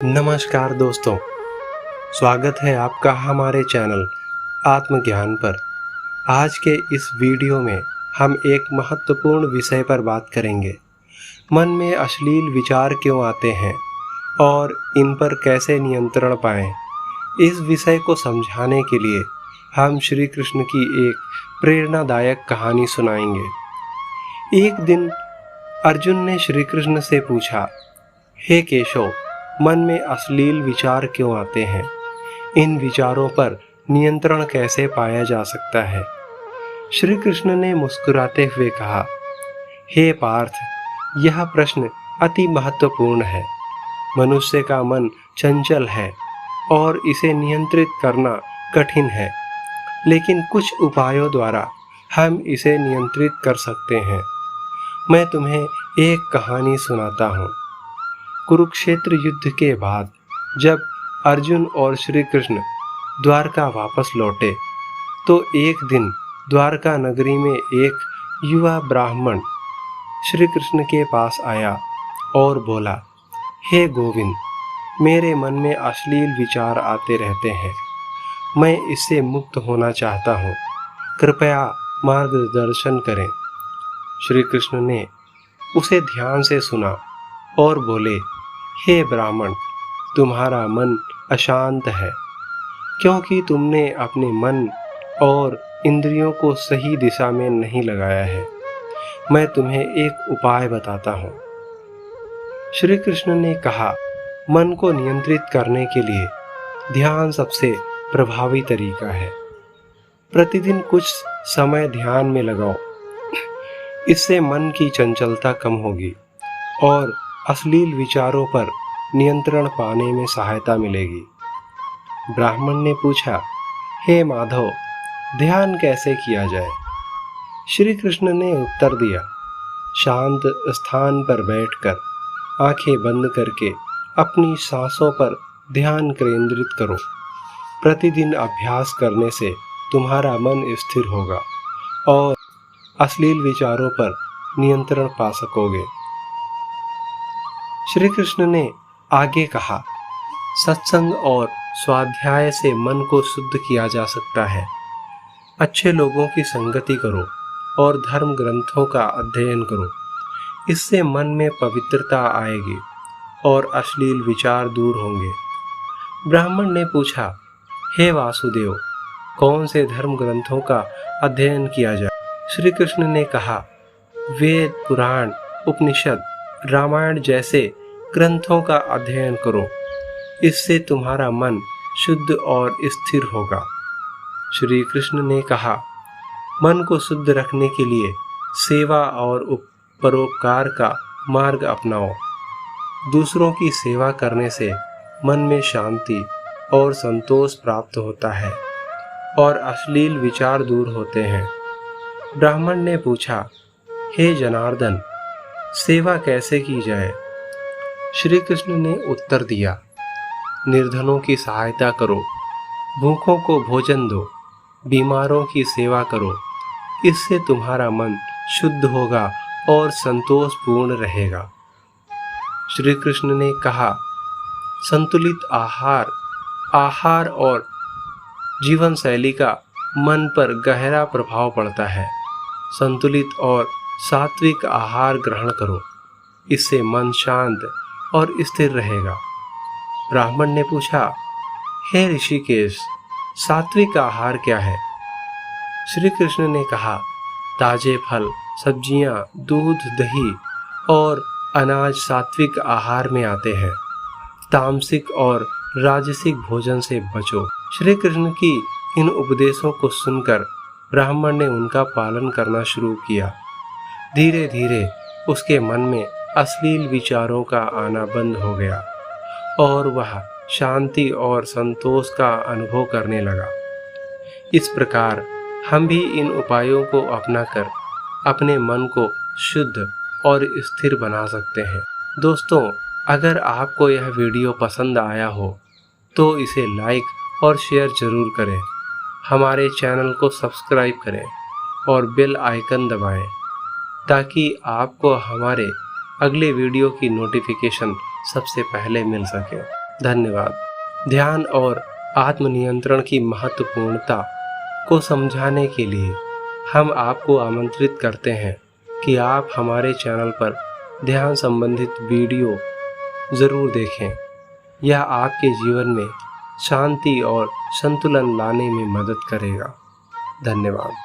नमस्कार दोस्तों, स्वागत है आपका हमारे चैनल आत्मज्ञान पर। आज के इस वीडियो में हम एक महत्वपूर्ण विषय पर बात करेंगे। मन में अश्लील विचार क्यों आते हैं और इन पर कैसे नियंत्रण पाएं। इस विषय को समझाने के लिए हम श्री कृष्ण की एक प्रेरणादायक कहानी सुनाएंगे। एक दिन अर्जुन ने श्री कृष्ण से पूछा, हे केशव, मन में अश्लील विचार क्यों आते हैं? इन विचारों पर नियंत्रण कैसे पाया जा सकता है? श्री कृष्ण ने मुस्कुराते हुए कहा, हे पार्थ, यह प्रश्न अति महत्वपूर्ण है। मनुष्य का मन चंचल है और इसे नियंत्रित करना कठिन है, लेकिन कुछ उपायों द्वारा हम इसे नियंत्रित कर सकते हैं। मैं तुम्हें एक कहानी सुनाता हूँ। कुरुक्षेत्र युद्ध के बाद जब अर्जुन और श्री कृष्ण द्वारका वापस लौटे तो एक दिन द्वारका नगरी में एक युवा ब्राह्मण श्री कृष्ण के पास आया और बोला, हे गोविंद, मेरे मन में अश्लील विचार आते रहते हैं। मैं इससे मुक्त होना चाहता हूँ, कृपया मार्गदर्शन करें। श्री कृष्ण ने उसे ध्यान से सुना और बोले, हे ब्राह्मण, तुम्हारा मन अशांत है क्योंकि तुमने अपने मन और इंद्रियों को सही दिशा में नहीं लगाया है। मैं तुम्हें एक उपाय बताता हूँ। श्री कृष्ण ने कहा, मन को नियंत्रित करने के लिए ध्यान सबसे प्रभावी तरीका है। प्रतिदिन कुछ समय ध्यान में लगाओ। इससे मन की चंचलता कम होगी और अश्लील विचारों पर नियंत्रण पाने में सहायता मिलेगी। ब्राह्मण ने पूछा, हे माधव, ध्यान कैसे किया जाए? श्री कृष्ण ने उत्तर दिया, शांत स्थान पर बैठकर आंखें बंद करके अपनी सांसों पर ध्यान केंद्रित करो। प्रतिदिन अभ्यास करने से तुम्हारा मन स्थिर होगा और अश्लील विचारों पर नियंत्रण पा सकोगे। श्री कृष्ण ने आगे कहा, सत्संग और स्वाध्याय से मन को शुद्ध किया जा सकता है। अच्छे लोगों की संगति करो और धर्म ग्रंथों का अध्ययन करो। इससे मन में पवित्रता आएगी और अश्लील विचार दूर होंगे। ब्राह्मण ने पूछा, हे वासुदेव, कौन से धर्म ग्रंथों का अध्ययन किया जाए? श्री कृष्ण ने कहा, वेद, पुराण, उपनिषद, रामायण जैसे ग्रंथों का अध्ययन करो। इससे तुम्हारा मन शुद्ध और स्थिर होगा। श्री कृष्ण ने कहा, मन को शुद्ध रखने के लिए सेवा और परोपकार का मार्ग अपनाओ। दूसरों की सेवा करने से मन में शांति और संतोष प्राप्त होता है और अश्लील विचार दूर होते हैं। ब्राह्मण ने पूछा, हे जनार्दन, सेवा कैसे की जाए? श्री कृष्ण ने उत्तर दिया, निर्धनों की सहायता करो, भूखों को भोजन दो, बीमारों की सेवा करो। इससे तुम्हारा मन शुद्ध होगा और संतोषपूर्ण रहेगा। श्री कृष्ण ने कहा, संतुलित आहार और जीवन शैली का मन पर गहरा प्रभाव पड़ता है। संतुलित और सात्विक आहार ग्रहण करो। इससे मन शांत और स्थिर रहेगा। ब्राह्मण ने पूछा, हे ऋषिकेश, सात्विक आहार क्या है? श्री कृष्ण ने कहा, ताजे फल, सब्जियां, दूध, दही और अनाज सात्विक आहार में आते हैं। तामसिक और राजसिक भोजन से बचो। श्री कृष्ण की इन उपदेशों को सुनकर ब्राह्मण ने उनका पालन करना शुरू किया। धीरे धीरे उसके मन में अश्लील विचारों का आना बंद हो गया और वह शांति और संतोष का अनुभव करने लगा। इस प्रकार हम भी इन उपायों को अपनाकर अपने मन को शुद्ध और स्थिर बना सकते हैं। दोस्तों, अगर आपको यह वीडियो पसंद आया हो तो इसे लाइक और शेयर जरूर करें। हमारे चैनल को सब्सक्राइब करें और बेल आइकन दबाएं ताकि आपको हमारे अगले वीडियो की नोटिफिकेशन सबसे पहले मिल सके। धन्यवाद। ध्यान और आत्मनियंत्रण की महत्वपूर्णता को समझाने के लिए हम आपको आमंत्रित करते हैं कि आप हमारे चैनल पर ध्यान संबंधित वीडियो ज़रूर देखें। यह आपके जीवन में शांति और संतुलन लाने में मदद करेगा। धन्यवाद।